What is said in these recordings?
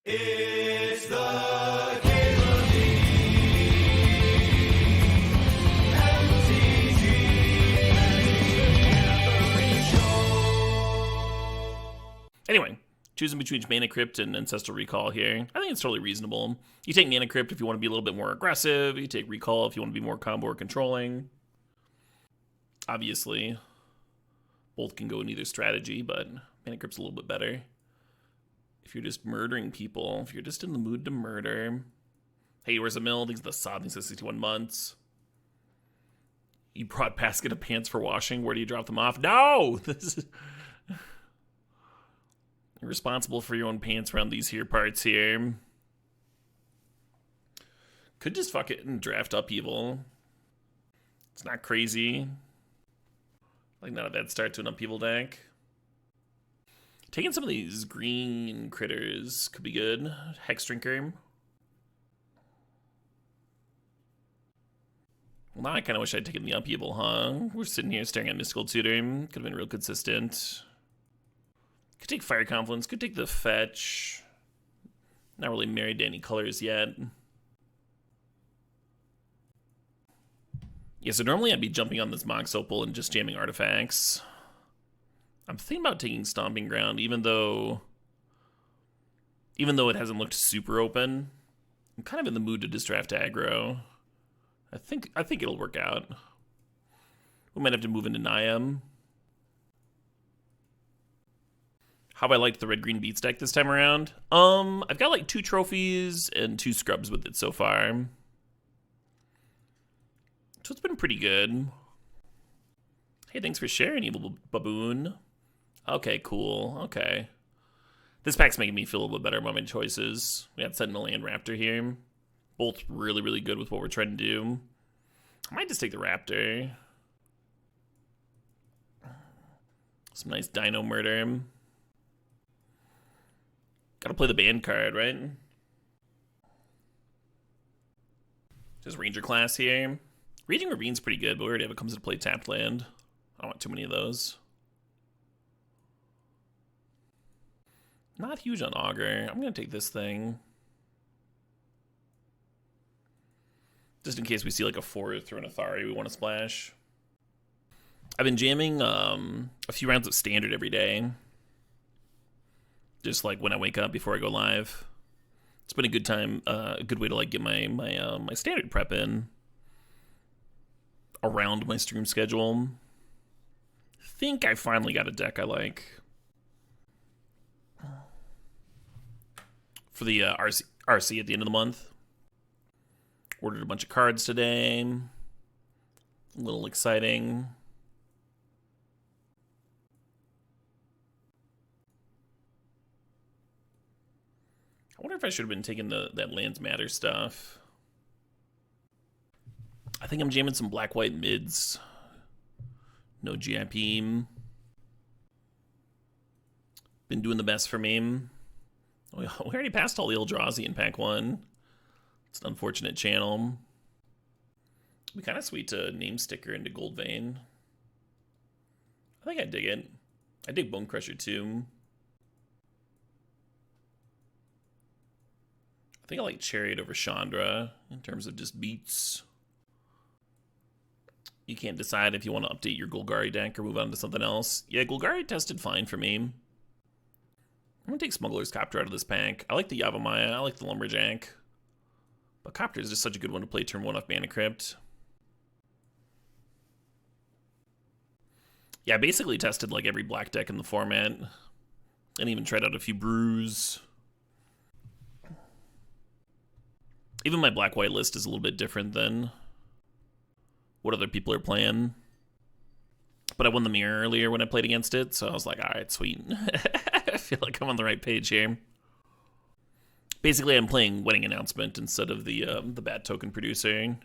It's the Caitlin Show. Anyway, choosing between Mana Crypt and Ancestral Recall here, I think it's totally reasonable. You take Mana Crypt if you want to be a little bit more aggressive. You take Recall if you want to be more combo or controlling. Obviously, both can go in either strategy, but Mana Crypt's a little bit better. If you're just murdering people, if you're just in the mood to murder. Hey, where's the mill? These are the sob. These are 61 months. You brought basket of pants for washing. Where do you drop them off? No! This is... You're responsible for your own pants around these here parts here. Could just fuck it and draft Upheaval. It's not crazy. Like, not a bad start to an Upheaval deck. Taking some of these green critters could be good. Hexdrinker. Well, now I kind of wish I'd taken the Upheaval, huh? We're sitting here staring at Mystical Tutor. Could have been real consistent. Could take Fire Confluence. Could take the Fetch. Not really married to any colors yet. Yeah, so normally I'd be jumping on this Mox Opal and just jamming artifacts. I'm thinking about taking Stomping Ground, even though it hasn't looked super open. I'm kind of in the mood to just draft aggro. I think it'll work out. We might have to move into Niam. How have I liked the red-green beats deck this time around? I've got like 2 trophies and 2 scrubs with it so far. So it's been pretty good. Hey, thanks for sharing, Evil Baboon. Okay, cool. Okay. This pack's making me feel a little bit better about my choices. We got Sentinel and Raptor here. Both really, really good with what we're trying to do. I might just take the Raptor. Some nice Dino Murder. Gotta play the band card, right? Just Ranger class here. Raging Ravine's pretty good, but we already have it comes into play tapped land. I don't want too many of those. Not huge on Augur. I'm gonna take this thing. Just in case we see like a 4th or an Athari we want to splash. I've been jamming a few rounds of Standard every day. Just like when I wake up before I go live. It's been a good time, a good way to like get my Standard prep in. Around my stream schedule. Think I finally got a deck I like. For the RC at the end of the month. Ordered a bunch of cards today. A little exciting. I wonder if I should have been taking that Lands Matter stuff. I think I'm jamming some black-white mids. No GIP. Been doing the best for me. We already passed all the Eldrazi in pack 1. It's an unfortunate channel. It'd be kind of sweet to name sticker into Goldvein. I think I dig it. I dig Bone Crusher too. I think I like Chariot over Chandra in terms of just beats. You can't decide if you want to update your Golgari deck or move on to something else. Yeah, Golgari tested fine for me. I'm going to take Smuggler's Copter out of this pack. I like the Yavimaya. I like the Lumberjack. But Copter is just such a good one to play turn 1 off Mana Crypt. Yeah, I basically tested like every black deck in the format. And even tried out a few brews. Even my black-white list is a little bit different than what other people are playing. But I won the mirror earlier when I played against it, so I was like, alright, sweet. I feel like I'm on the right page here. Basically, I'm playing Wedding Announcement instead of the bad token producer.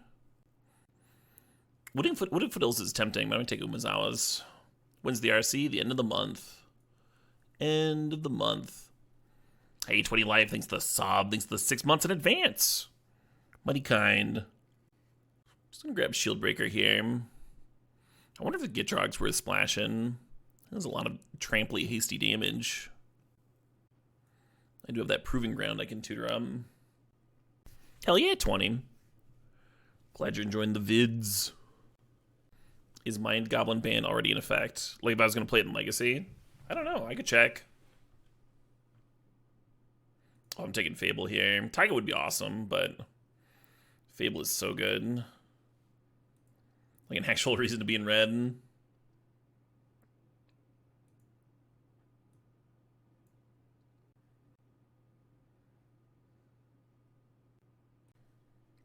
Wooded Foothills is tempting, but I'm going to take Umezawa's. When's the RC? The end of the month. End of the month. Hey, 20 Life thinks the sob thinks the 6 months in advance. Mighty kind. Just gonna grab Shieldbreaker here. I wonder if the Gitrog's worth splashing. There's a lot of tramply, hasty damage. I do have that Proving Ground I can tutor up. Hell yeah, 20. Glad you're enjoying the vids. Is Mind Goblin ban already in effect? Like if I was going to play it in Legacy? I don't know. I could check. Oh, I'm taking Fable here. Taiga would be awesome, but Fable is so good. Like an actual reason to be in red.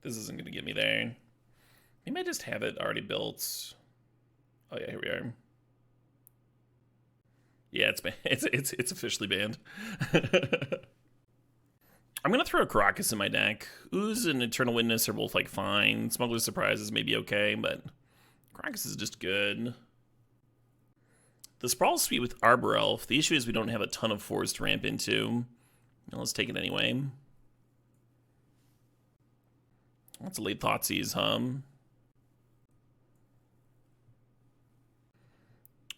This isn't going to get me there. Maybe I just have it already built. Oh yeah, here we are. Yeah, it's officially banned. I'm gonna throw a Karakas in my deck. Ooze and Eternal Witness are both like fine. Smuggler's Surprise is maybe okay, but Karakas is just good. The Sprawl sweet with Arbor Elf. The issue is we don't have a ton of fours to ramp into. Well, let's take it anyway. Lots of late thoughtseize, huh?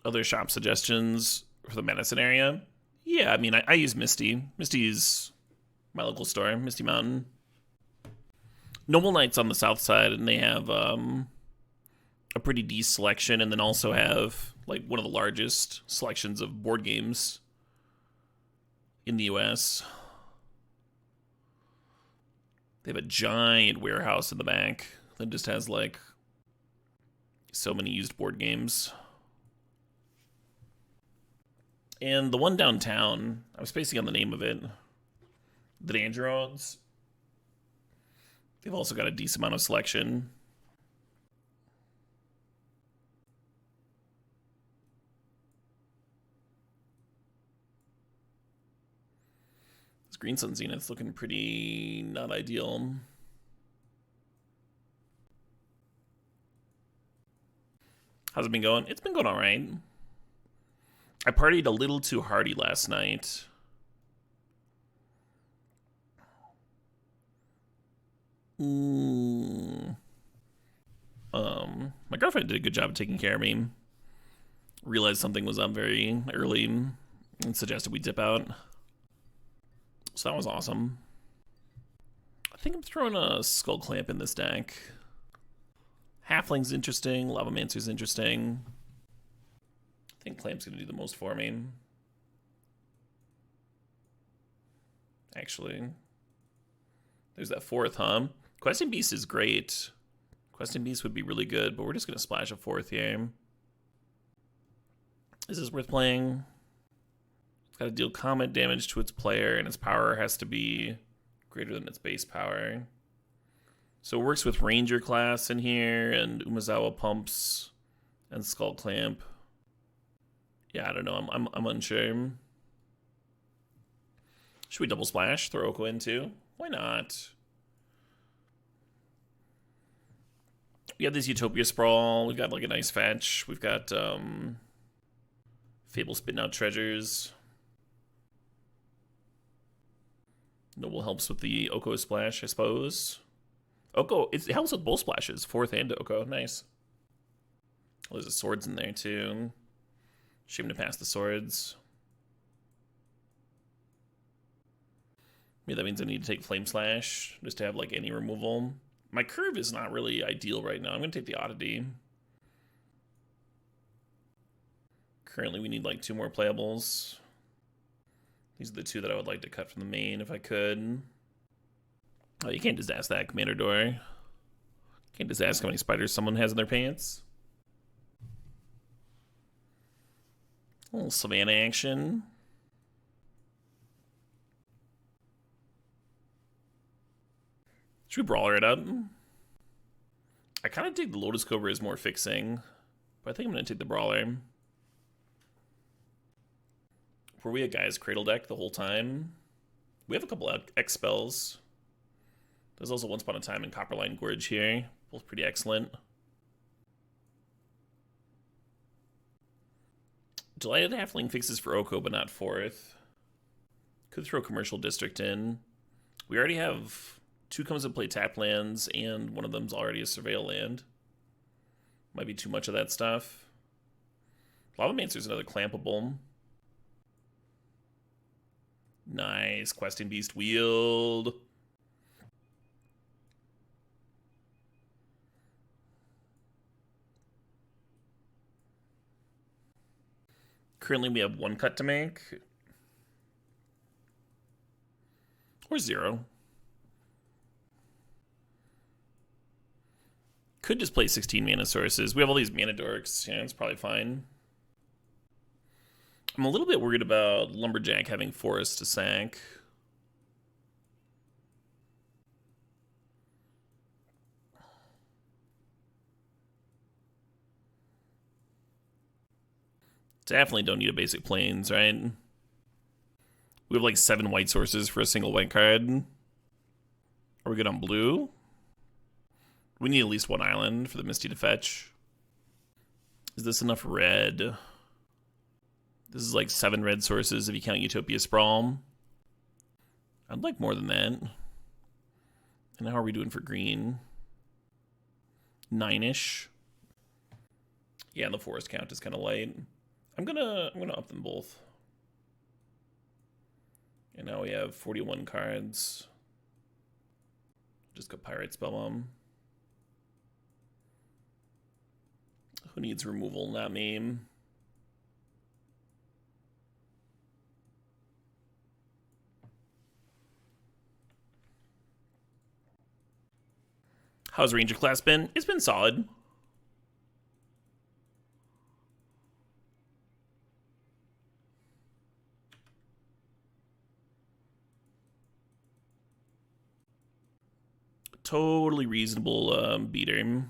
Other shop suggestions for the Medicine area? Yeah, I mean, I use Misty. Misty's my local store, Misty Mountain. Noble Knight's on the south side, and they have a pretty decent selection, and then also have like one of the largest selections of board games in the US. They have a giant warehouse in the back that just has like so many used board games. And the one downtown, I was spacing on the name of it, that Andrew owns. They've also got a decent amount of selection. This Green Sun Zenith's looking pretty not ideal. How's it been going? It's been going all right. I partied a little too hardy last night. My girlfriend did a good job of taking care of me. Realized something was up very early and suggested we dip out. So that was awesome. I think I'm throwing a Skull Clamp in this deck. Halfling's interesting. Lavamancer's interesting. I think Clamp's going to do the most for me. Actually. There's that Forth, huh? Questing Beast is great. Questing Beast would be really good, but we're just going to splash a Forth here. Is this worth playing? It's got to deal combat damage to its player, and its power has to be greater than its base power. So it works with Ranger class in here, and Umezawa pumps, and Skull Clamp. Yeah, I don't know. I'm unsure. Should we double splash? Throw Oko in too? Why not? We have this Utopia Sprawl. We've got like a nice fetch. We've got Fable spitting out treasures. Noble helps with the Oko splash, I suppose. Oko, it helps with both splashes. Forth and Oko. Nice. Oh, there's the swords in there too. Shame to pass the swords. Maybe that means I need to take Flame Slash just to have like any removal. My curve is not really ideal right now. I'm going to take the Oddity. Currently, we need like 2 more playables. These are the 2 that I would like to cut from the main if I could. Oh, you can't just ask that, Commander Door. Can't just ask how many spiders someone has in their pants. A little Savannah action. Should we Brawler it up? I kind of dig the Lotus Cobra as more fixing, but I think I'm going to take the Brawler. Were we a Gaia's Cradle deck the whole time? We have a couple X spells. There's also Once Upon a Time and Copperline Gorge here. Both pretty excellent. Delighted Halfling fixes for Oko, but not Forth. Could throw Commercial District in. We already have 2 comes to play tap lands, and one of them's already a Surveil land. Might be too much of that stuff. Lavamancer's another clampable. Nice. Questing Beast wield. Currently, we have 1 cut to make. Or 0. Could just play 16 mana sources. We have all these mana dorks. Yeah, it's probably fine. I'm a little bit worried about Lumberjack having Forest to sack. Definitely don't need a basic plains, right? We have like 7 white sources for a single white card. Are we good on blue? We need at least 1 island for the Misty to fetch. Is this enough red? This is like 7 red sources if you count Utopia Sprawl. I'd like more than that. And how are we doing for green? 9-ish. Yeah, and the forest count is kind of light. I'm gonna up them both. And now we have 41 cards. Just go Pirate Spellbomb. Who needs removal? Not me. How's Ranger class been? It's been solid. Totally reasonable beater.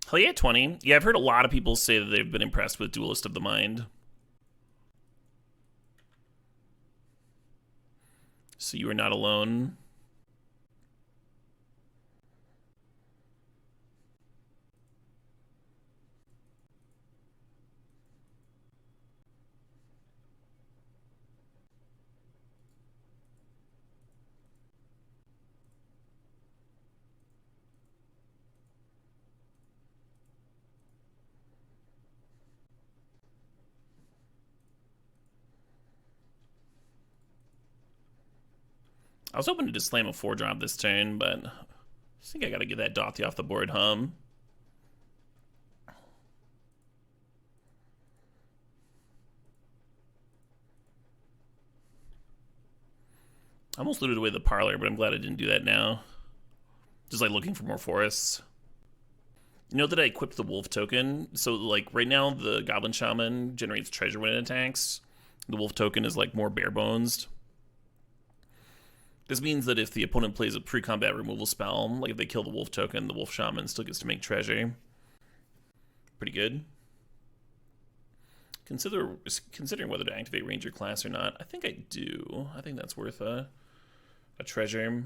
Hell yeah, 20. Yeah, I've heard a lot of people say that they've been impressed with Duelist of the Mind. So you are not alone. I was hoping to just slam a 4-drop this turn, but I think I gotta get that Dothy off the board, hum. I almost looted away the parlor, but I'm glad I didn't do that now. Just like looking for more forests. You know that I equipped the wolf token? So like right now the Goblin Shaman generates treasure when it attacks. The wolf token is like more bare bones. This means that if the opponent plays a pre-combat removal spell, like if they kill the wolf token, the wolf shaman still gets to make treasure. Pretty good. Considering whether to activate ranger class or not. I think I do. I think that's worth a treasure.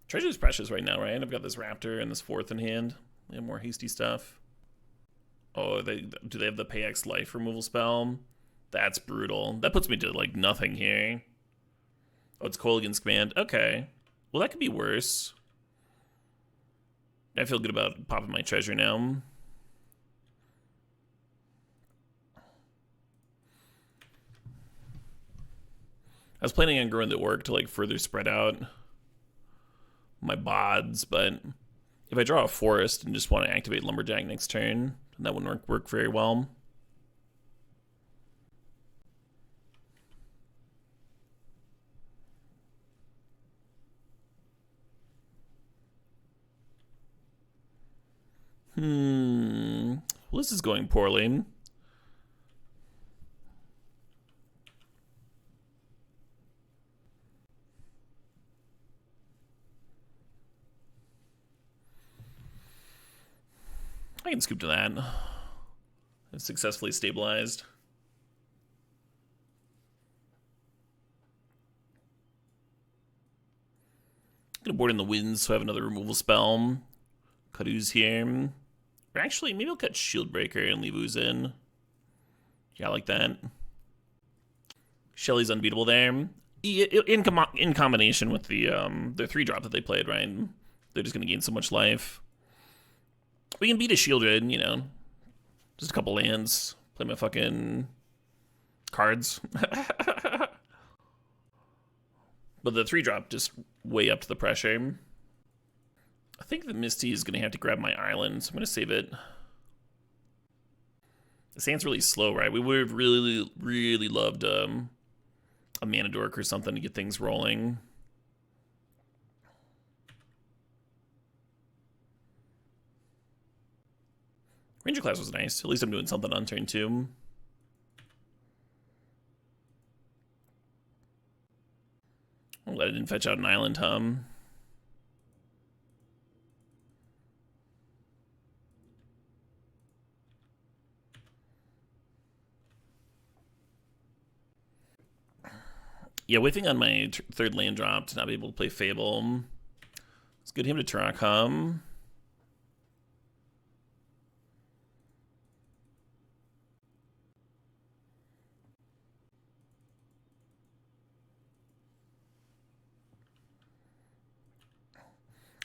Treasure is precious right now, right? I've got this raptor and this Forth in hand. They have more hasty stuff. Oh, do they have the pay X life removal spell? That's brutal. That puts me to, like, nothing here. Oh, it's Kolaghan's command. Okay. Well, that could be worse. I feel good about popping my treasure now. I was planning on growing the orc to, like, further spread out my bods, but if I draw a forest and just want to activate Lumberjack next turn, that wouldn't work very well. Well, this is going poorly. I can scoop to that. It's successfully stabilized. Gonna board in the winds, so I have another removal spell. Cut Ooze here. Or actually, maybe I'll cut Shieldbreaker and leave Ooze in. Yeah, I like that. Shelly's unbeatable there. In combination with the 3-drop that they played, right? They're just gonna gain so much life. We can beat a Shieldred, you know. Just a couple lands. Play my fucking cards. But the 3-drop just way up to the pressure. I think the Misty is going to have to grab my island, so I'm going to save it. The sand's really slow, right? We would have really, really loved a Mana Dork or something to get things rolling. Ranger class was nice. At least I'm doing something on turn 2. I'm glad I didn't fetch out an island, Yeah, whiffing on my third land drop to not be able to play Fable. It's good him to Tarak,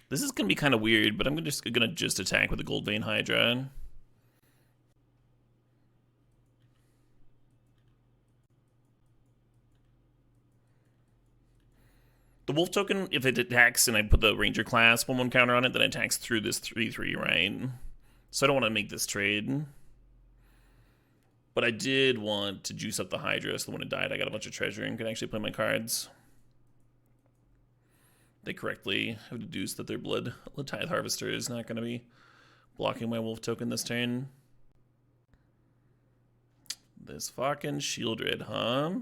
This is gonna be kind of weird, but I'm just gonna attack with the Goldvein Hydra. The wolf token, if it attacks and I put the ranger class 1/1 counter on it, then it attacks through this 3/3, right? So I don't want to make this trade. But I did want to juice up the Hydra, so when it died, I got a bunch of treasure and could actually play my cards. They correctly have deduced that their Blood Tithe Harvester is not going to be blocking my wolf token this turn. This fucking Shieldred, huh?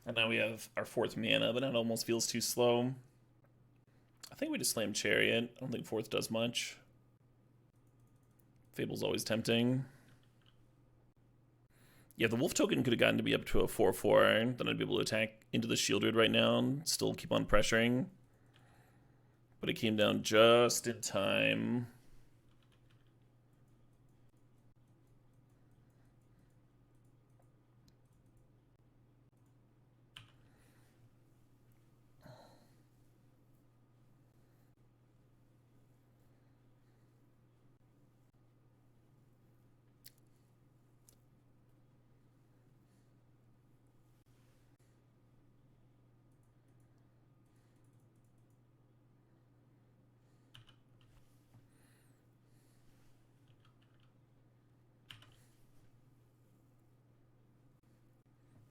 And now we have our 4th mana, but it almost feels too slow. I think we just slam Chariot. I don't think 4th does much. Fable's always tempting. Yeah, the wolf token could have gotten to be up to a 4/4. Then I'd be able to attack into the Shieldred right now and still keep on pressuring. But it came down just in time.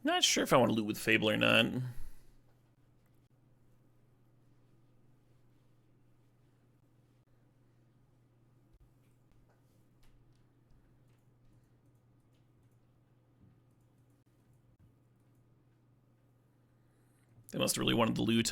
Not sure if I want to loot with Fable or not. They must have really wanted the loot,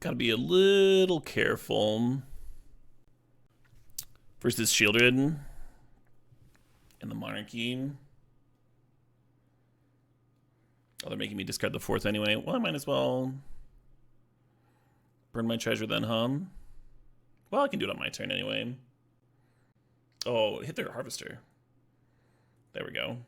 Gotta be a little careful. Versus Shieldred and the Monarchy. Oh, they're making me discard the 4th anyway. Well, I might as well burn my treasure then, Well, I can do it on my turn anyway. Oh, hit their Harvester. There we go.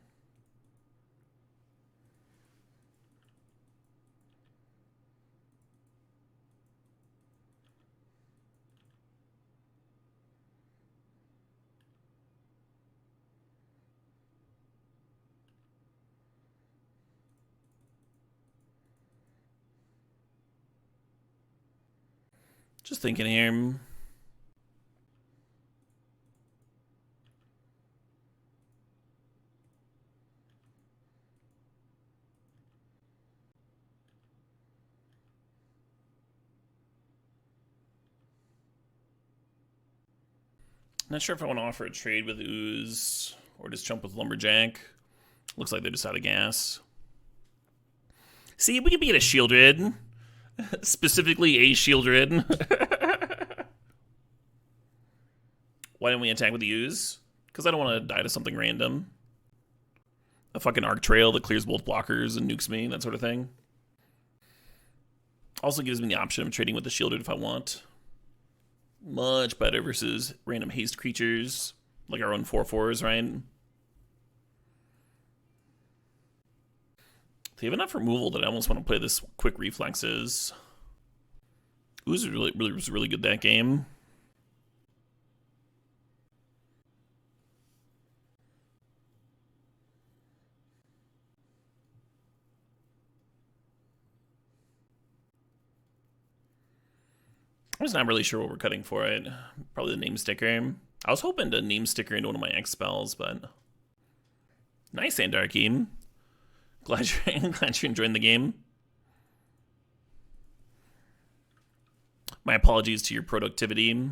Just thinking here. Not sure if I want to offer a trade with Ooze or just jump with Lumberjack. Looks like they're just out of gas. See, we could be at a Shieldred. Specifically a Shieldred. Why didn't we attack with the Ooze? Because I don't want to die to something random. A fucking Arc Trail that clears both blockers and nukes me, that sort of thing. Also gives me the option of trading with the Shieldred if I want. Much better versus random haste creatures, like our own 4/4s, right? They have enough removal that I almost want to play this quick reflexes. Ooze was really good that game. I'm just not really sure what we're cutting for it. Probably the name sticker. I was hoping to name sticker into one of my X spells, but nice, Andarchy. Glad you're enjoying the game. My apologies to your productivity.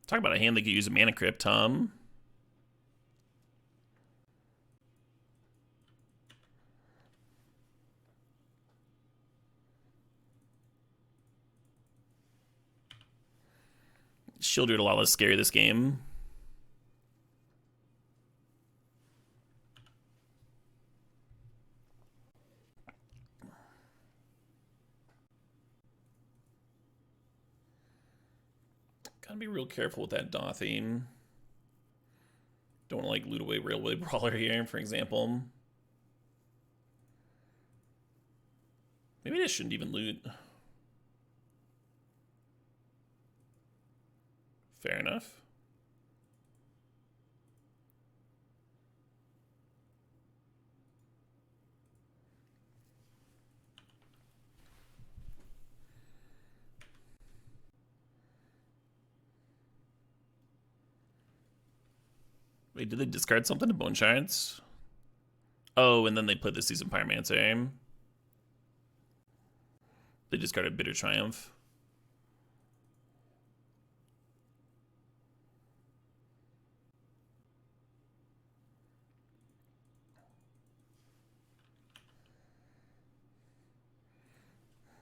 Talk about a hand that could use a Mana Crypt, Tom. Shieldred a lot less scary this game. Gotta be real careful with that Dothy. Don't want to like loot away Railway Brawler here, for example. Maybe I shouldn't even loot. Fair enough. Wait, did they discard something to Bone Shards? Oh, and then they played the Season Pyromancer. They discarded Bitter Triumph.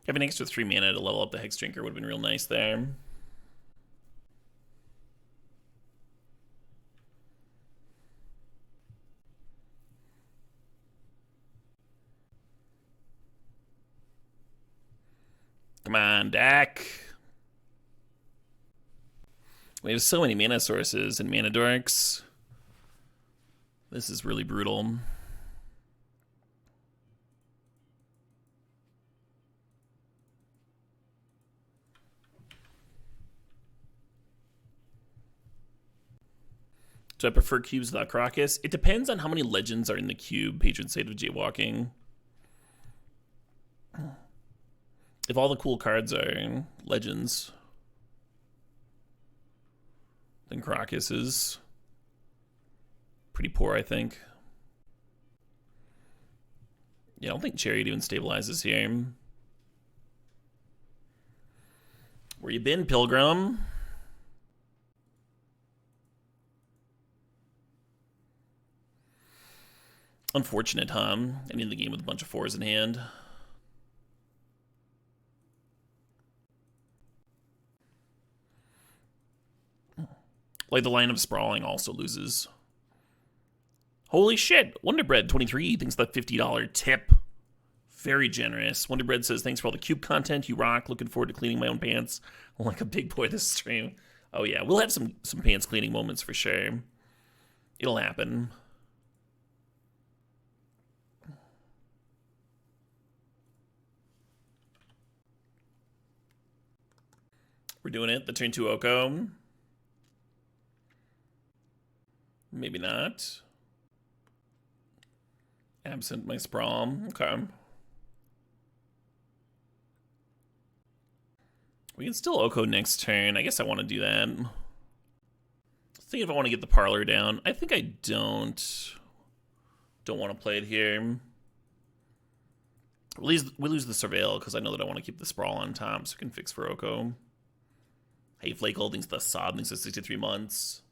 Having an extra 3 mana to level up the Hexdrinker would have been real nice there. Come on, Dak. We have so many mana sources and mana dorks. This is really brutal. Do I prefer cubes without Karakas? It depends on how many legends are in the cube, Patron Saint of Jaywalking. If all the cool cards are legends, then Karakas is pretty poor, I think. Yeah, I don't think Chariot even stabilizes here. Where you been, Pilgrim? Unfortunate, huh? Ending the game with a bunch of 4s in hand. Like the line of Sprawling also loses. Holy shit! Wonderbread23 thinks that $50 tip. Very generous. Wonderbread says, thanks for all the cube content. You rock. Looking forward to cleaning my own pants like a big boy this stream. Oh yeah, we'll have some pants cleaning moments for sure. It'll happen. We're doing it. The turn 2 Oko. Maybe not. Absent my Sprawl. Okay. We can still Oko next turn. I guess I want to do that. Think if I want to get the Parlor down. I think I don't want to play it here. We lose the Surveil because I know that I want to keep the Sprawl on top, so we can fix for Oko. Hey, Flake Holdings the Sob thinks it's 63 months.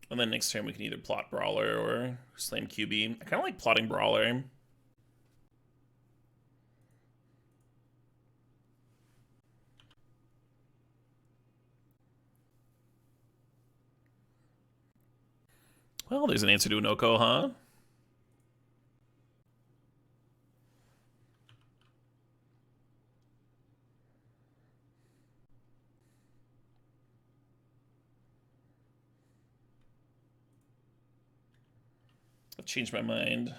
And then next turn we can either plot Brawler or slam QB. I kind of like plotting Brawler. Well, there's an answer to an Oko, huh? I've changed my mind.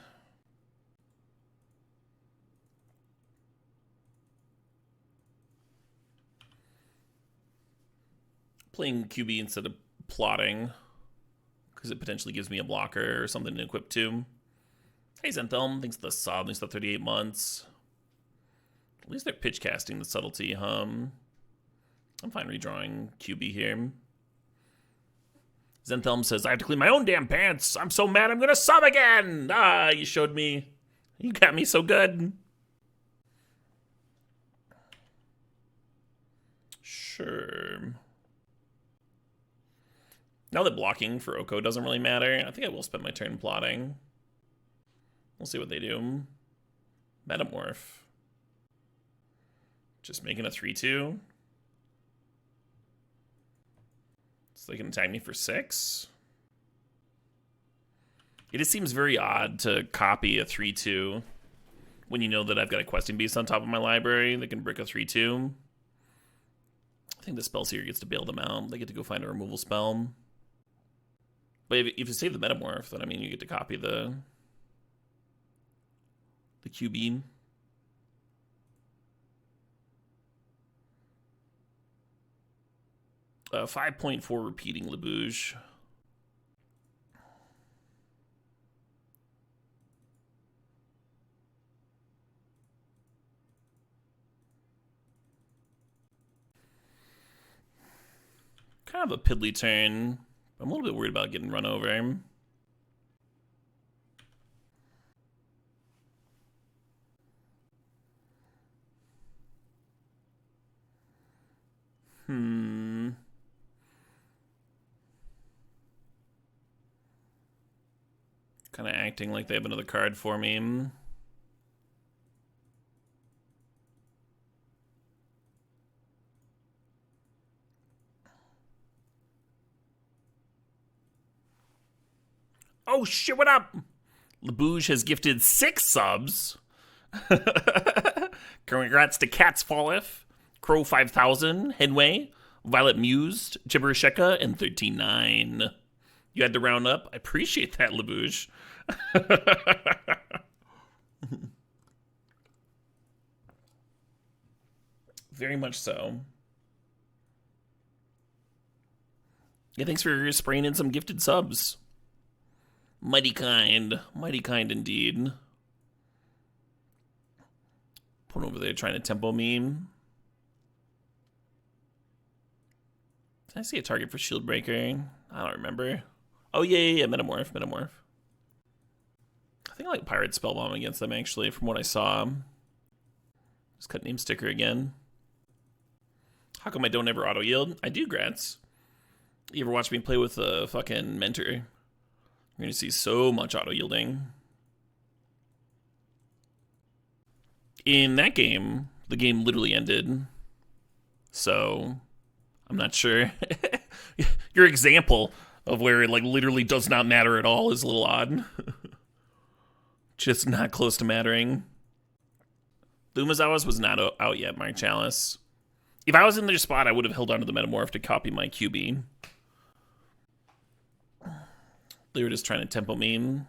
Playing QB instead of plotting, because it potentially gives me a blocker or something to equip to. Hey, Zenthelm thinks the Sob thinks the 38 months. At least they're pitch casting the subtlety, I'm fine redrawing QB here. Zenthelm says, I have to clean my own damn pants. I'm so mad I'm gonna sub again. Ah, you showed me. You got me so good. Sure. Now that blocking for Oko doesn't really matter, I think I will spend my turn plotting. We'll see what they do. Metamorph. Just making a 3-2. So they can attack me for 6. It just seems very odd to copy a 3-2 when you know that I've got a questing beast on top of my library that can brick a 3-2. I think the Spellseeker gets to bail them out. They get to go find a removal spell. But if you save the Metamorph, then I mean you get to copy the QB. 5.4 repeating Labouche. Kind of a piddly turn. I'm a little bit worried about getting run over. Kind of acting like they have another card for me. Oh shit, what up? Labouche has gifted 6 subs. Congrats to Cats Falleth, Crow 5000, Headway, Violet Mused, Jibberisheka, and 13-9. You had to round up. I appreciate that, Labouche. Very much so. Yeah, thanks for spraying in some gifted subs. Mighty kind indeed. Put over there trying to tempo me. Did I see a target for Shieldbreaker? I don't remember. Oh yeah, Metamorph. I think I like Pirate Spellbomb against them actually, from what I saw. Just cut name sticker again. How come I don't ever auto yield? I do, Grats. You ever watch me play with a fucking mentor? You're gonna see so much auto yielding. In that game, the game literally ended. So, I'm not sure. Your example of where it like literally does not matter at all is a little odd. Just not close to mattering. Lumazawa's was not out yet, Mark Chalice. If I was in their spot, I would have held onto the Metamorph to copy my QB. They were just trying to tempo me.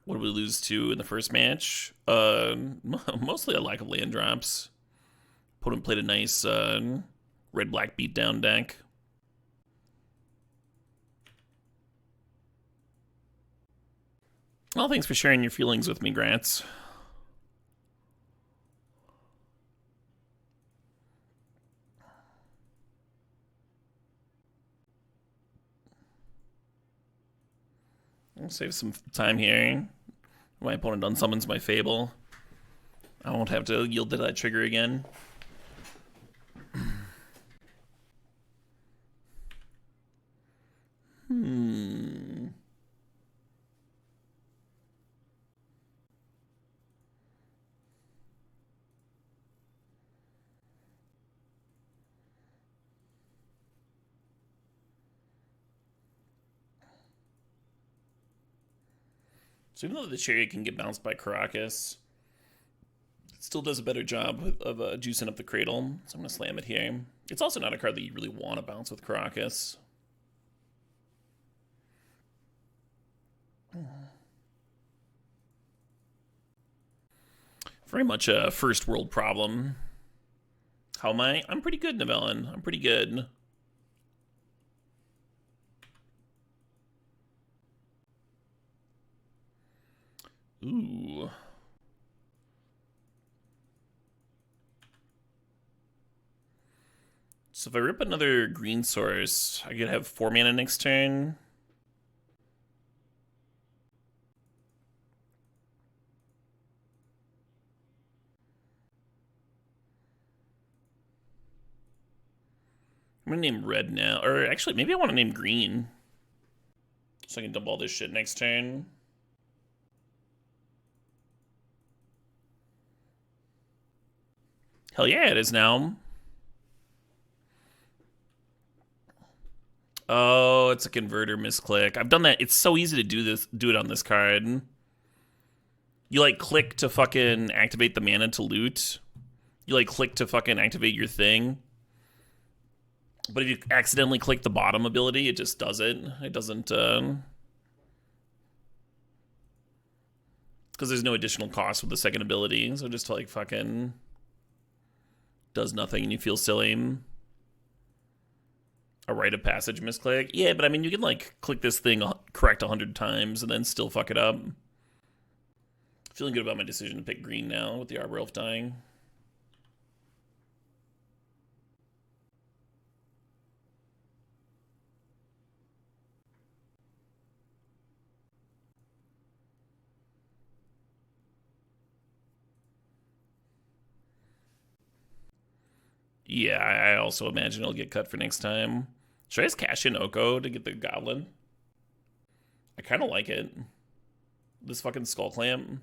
What did we lose to in the first match? Mostly a lack of land drops. Opponent played a nice red-black beatdown deck. Well, thanks for sharing your feelings with me, Grants. I'll save some time here. My opponent unsummons my Fable. I won't have to yield to that trigger again. So even though the Chariot can get bounced by Karakas, it still does a better job of juicing up the Cradle. So I'm going to slam it here. It's also not a card that you really want to bounce with Karakas. Very much a first world problem. How am I? I'm pretty good, Novellin. I'm pretty good. Ooh. So if I rip another green source, I could have 4 mana next turn. I'm gonna name red now. Or actually, maybe I want to name green. So I can dump all this shit next turn. Hell yeah, it is now. Oh, it's a converter misclick. I've done that. It's so easy to do it on this card. You like click to fucking activate the mana to loot. You like click to fucking activate your thing. But if you accidentally click the bottom ability, it just does it. It doesn't, because there's no additional cost with the second ability. So just like fucking does nothing and you feel silly. A rite of passage misclick? Yeah, but I mean, you can like click this thing correct 100 times and then still fuck it up. Feeling good about my decision to pick green now with the Arbor Elf dying. Yeah, I also imagine it'll get cut for next time. Should I just cash in Oko to get the Goblin? I kind of like it. This fucking Skull Clamp.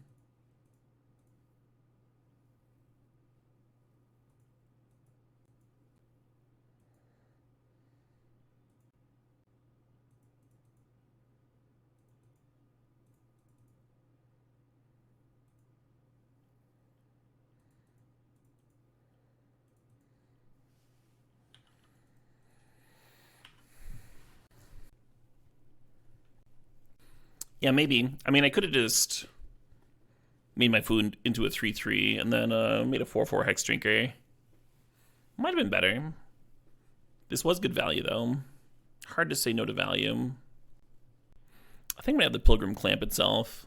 Yeah, maybe. I mean, I could have just made my food into a 3/3 and then made a 4/4 Hexdrinker. Might have been better. This was good value, though. Hard to say no to value. I think I'm going to have the Pilgrim Clamp itself.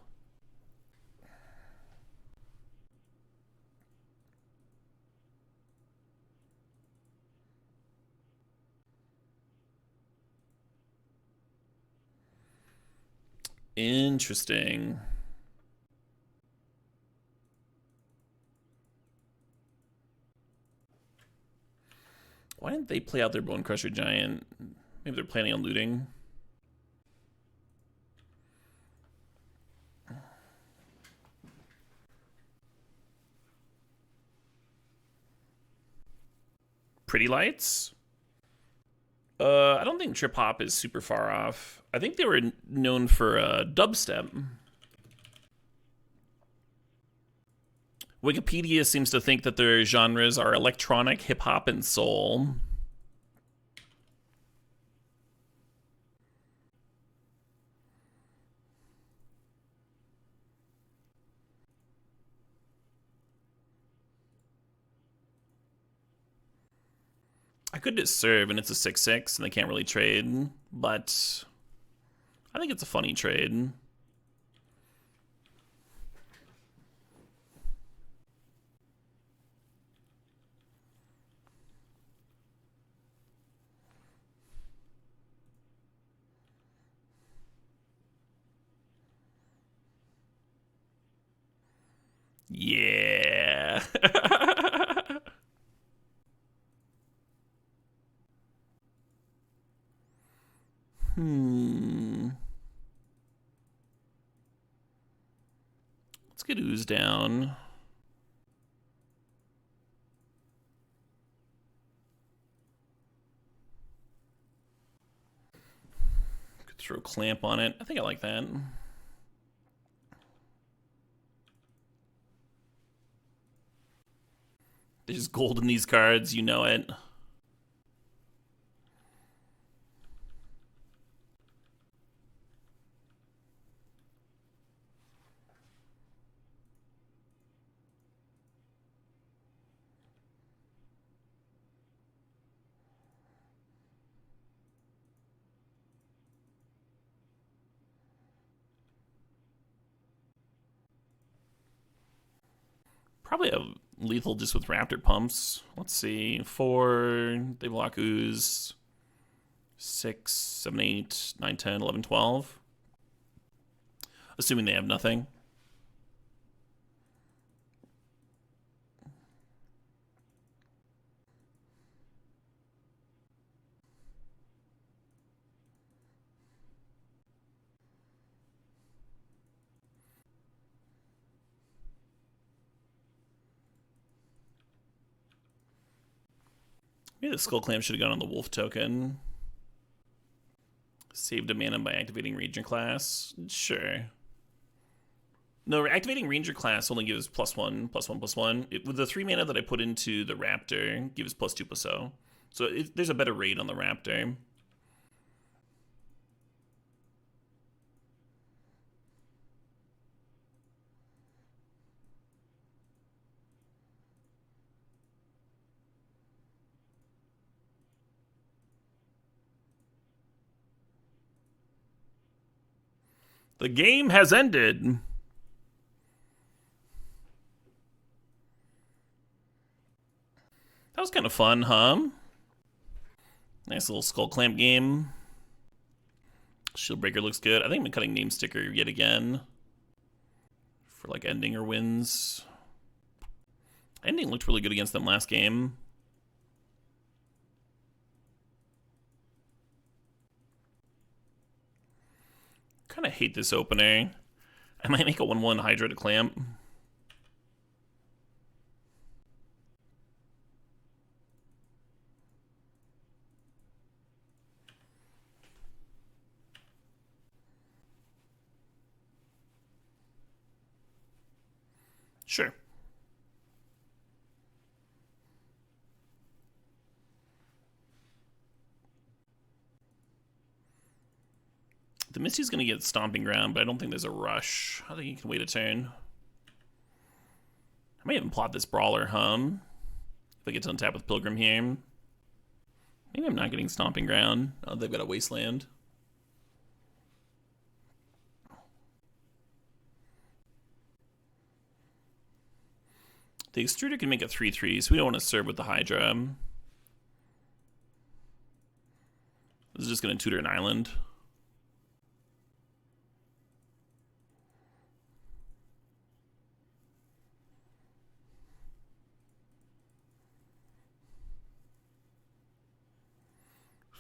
Interesting. Why didn't they play out their Bone Crusher Giant? Maybe they're planning on looting. Pretty Lights? I don't think Trip Hop is super far off. I think they were known for dubstep. Wikipedia seems to think that their genres are electronic, hip hop, and soul. I could just serve and it's a 6/6 and they can't really trade, but I think it's a funny trade. Yeah. Let's get Ooze down. Could throw a Clamp on it. I think I like that. There's gold in these cards, you know it. Probably a lethal just with Raptor pumps. Let's see. 4, they block Ooze. 6, 7, 8, 9, 10, 11, 12. Assuming they have nothing. Maybe the Skull Clamp should have gone on the Wolf token. Saved a mana by activating Ranger class. Sure. No, activating Ranger class only gives +1/+1/+1. With the 3 mana that I put into the Raptor, gives +2/+0. So there's a better rate on the Raptor. The game has ended. That was kind of fun, huh? Nice little Skull Clamp game. Shieldbreaker looks good. I think I'm cutting Name Sticker yet again. For like Ending or wins. Ending looked really good against them last game. Kind of hate this opener. I might make a 1/1 Hydra to Clamp. Sure. The Misty's going to get Stomping Ground, but I don't think there's a rush. I think he can wait a turn. I might even plot this Brawler, If I get to untap with Pilgrim here. Maybe I'm not getting Stomping Ground. Oh, they've got a Wasteland. The Extruder can make a 3/3, so we don't want to serve with the Hydra. This is just going to tutor an island.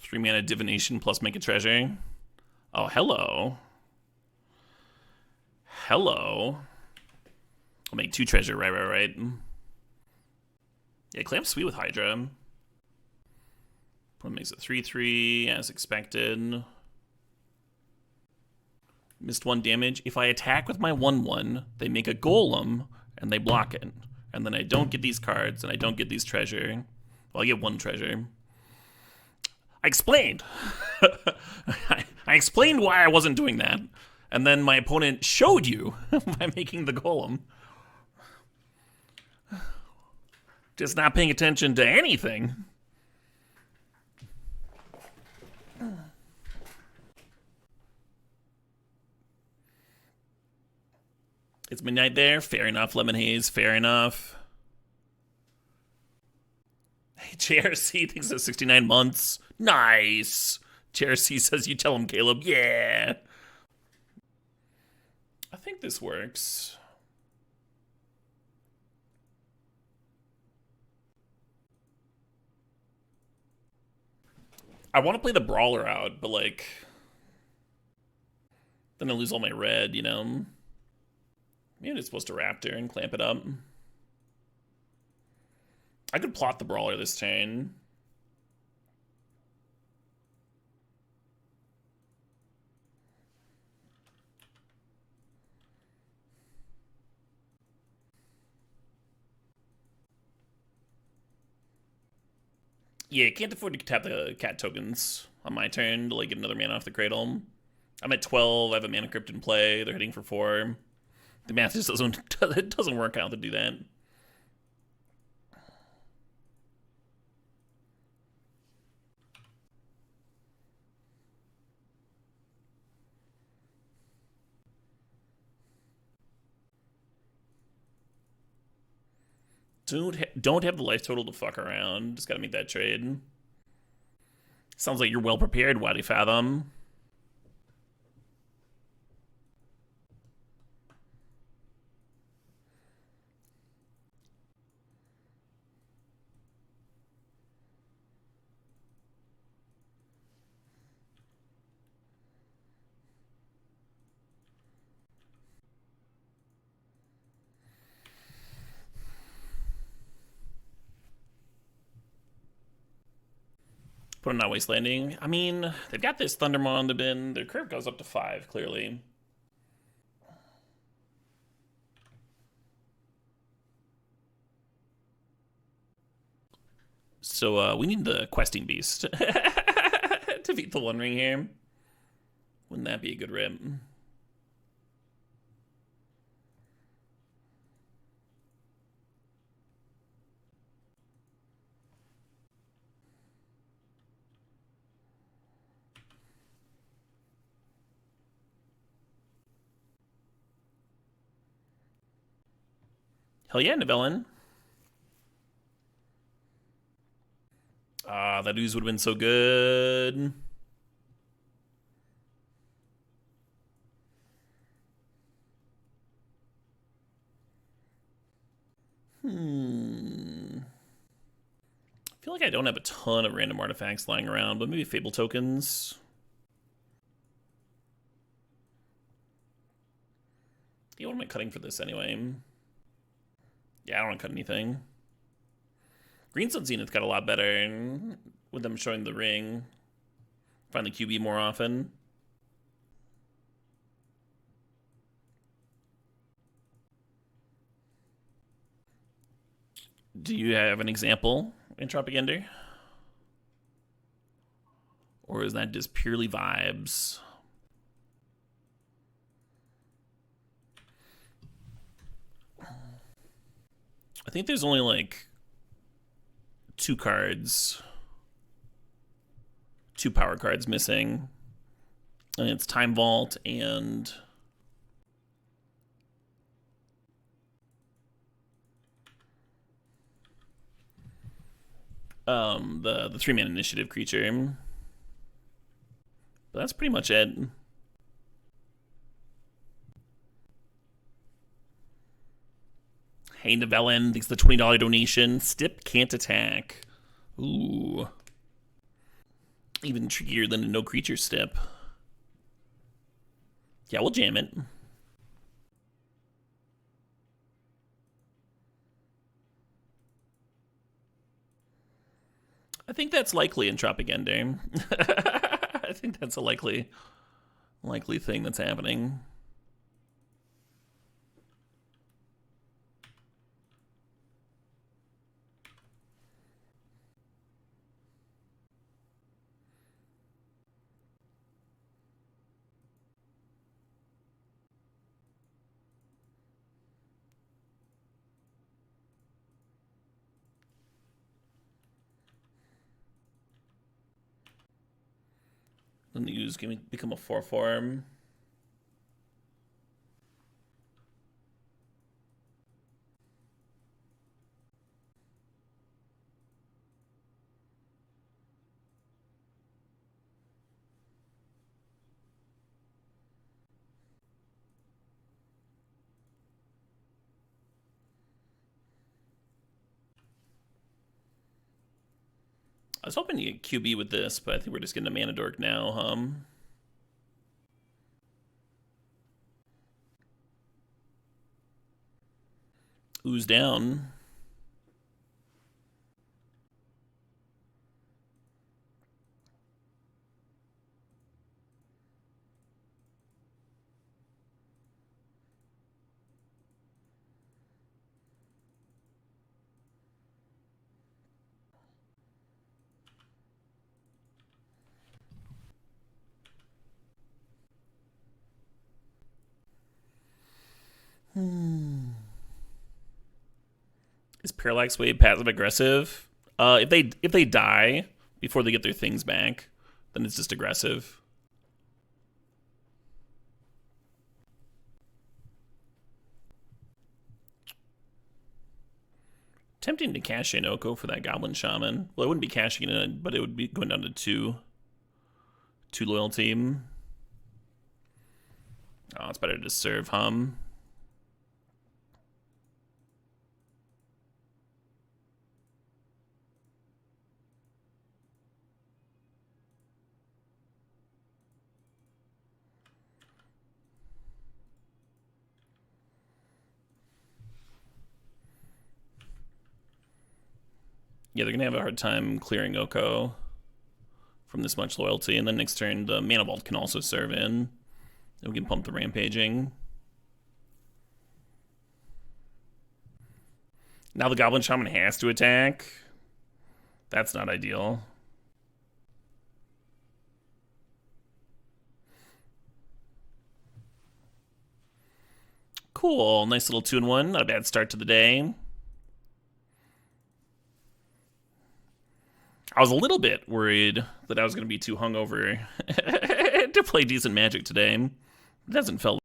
Three mana Divination plus make a treasure. Oh, hello. Hello. I'll make 2 treasure, right. Yeah, Clamp's sweet with Hydra. One makes it 3/3 as expected. Missed 1 damage. If I attack with my 1/1, they make a golem and they block it. And then I don't get these cards and I don't get these treasure. Well, I get 1 treasure. I explained. I explained why I wasn't doing that. And then my opponent showed you by making the golem. Just not paying attention to anything. It's midnight there. Fair enough, Lemon Haze. Fair enough. Hey, JRC thinks it's 69 months. Nice. JRC says you tell him, Caleb. Yeah. I think this works. I want to play the Brawler out, but like, then I lose all my red, you know? Maybe it's supposed to Raptor and clamp it up. I could plot the Brawler this turn. Yeah, can't afford to tap the cat tokens on my turn to like get another mana off the Cradle. I'm at 12, I have a Mana Crypt in play, they're hitting for 4. The math just doesn't work out to do that. Don't have the life total to fuck around. Just gotta make that trade. Sounds like you're well prepared, Wadi Fathom. Put on that Waste Landing. I mean, they've got this Thundermaw on the bin. Their curve goes up to 5, clearly. So we need the Questing Beast to beat the One Ring here. Wouldn't that be a good rip? Hell yeah, Nivellen. Ah, that ooze would have been so good. I feel like I don't have a ton of random artifacts lying around, but maybe Fable tokens. Yeah, what am I cutting for this anyway? Yeah, I don't want to cut anything. Greenstone Zenith got a lot better with them showing the ring. Find the QB more often. Do you have an example, Entropic Ender? Or is that just purely vibes? I think there's only like 2 cards, 2 power cards missing. And it's Time Vault and the 3-man initiative creature. But that's pretty much it. Hey, Nivellen, thanks for the $20 donation. Stip can't attack. Ooh. Even trickier than a no creature stip. Yeah, we'll jam it. I think that's likely, Entropic Ender. I think that's a likely thing that's happening. Then the ooze can become a 4/4. I was hoping to get QB with this, but I think we're just getting a Mana Dork now, Ooze down. Is Parallax Wave passive aggressive? If they die before they get their things back, then it's just aggressive. Tempting to cash in Oko for that Goblin Shaman. Well, I wouldn't be cashing it, but it would be going down to two loyalty. Oh, it's better to serve Hum. Yeah, they're going to have a hard time clearing Oko from this much loyalty. And then next turn, the Mana Vault can also serve in. And we can pump the Rampaging. Now the Goblin Shaman has to attack. That's not ideal. Cool. Nice little 2-in-1. Not a bad start to the day. I was a little bit worried that I was going to be too hungover to play decent Magic today. It hasn't felt.